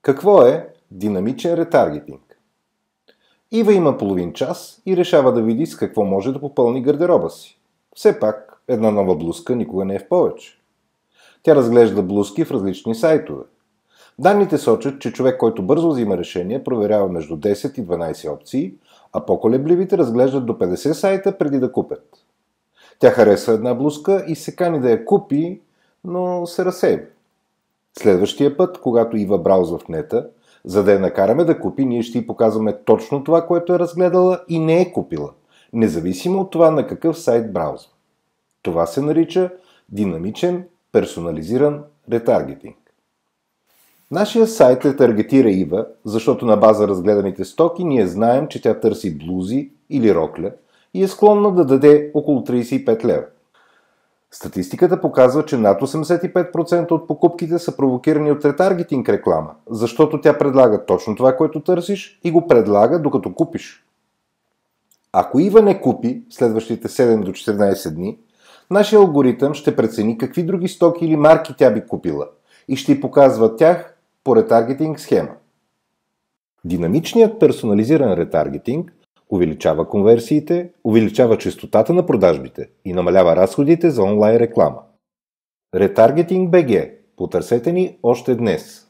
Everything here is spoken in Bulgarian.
Какво е динамичен ретаргетинг? Ива има половин час и решава да види с какво може да попълни гардероба си. Все пак, една нова блузка никога не е в повече. Тя разглежда блузки в различни сайтове. Данните сочат, че човек, който бързо взима решение, проверява между 10 и 12 опции, а по-колебливите разглеждат до 50 сайта преди да купят. Тя харесва една блузка и се кани да я купи, но се разсейва. Следващия път, когато Ива браузва в нета, за да я накараме да купи, ние ще й показваме точно това, което е разгледала и не е купила, независимо от това на какъв сайт браузва. Това се нарича динамичен, персонализиран ретаргетинг. Нашия сайт ретаргетира Ива, защото на база разгледаните стоки ние знаем, че тя търси блузи или рокля и е склонна да даде около 35 лева. Статистиката показва, че над 85% от покупките са провокирани от ретаргетинг реклама, защото тя предлага точно това, което търсиш и го предлага докато купиш. Ако Ива не купи следващите 7 до 14 дни, нашия алгоритъм ще прецени какви други стоки или марки тя би купила и ще й показва тях по ретаргетинг схема. Динамичният персонализиран ретаргетинг увеличава конверсиите, увеличава честотата на продажбите и намалява разходите за онлайн реклама. Ретаргетинг БГ. Потърсете ни още днес.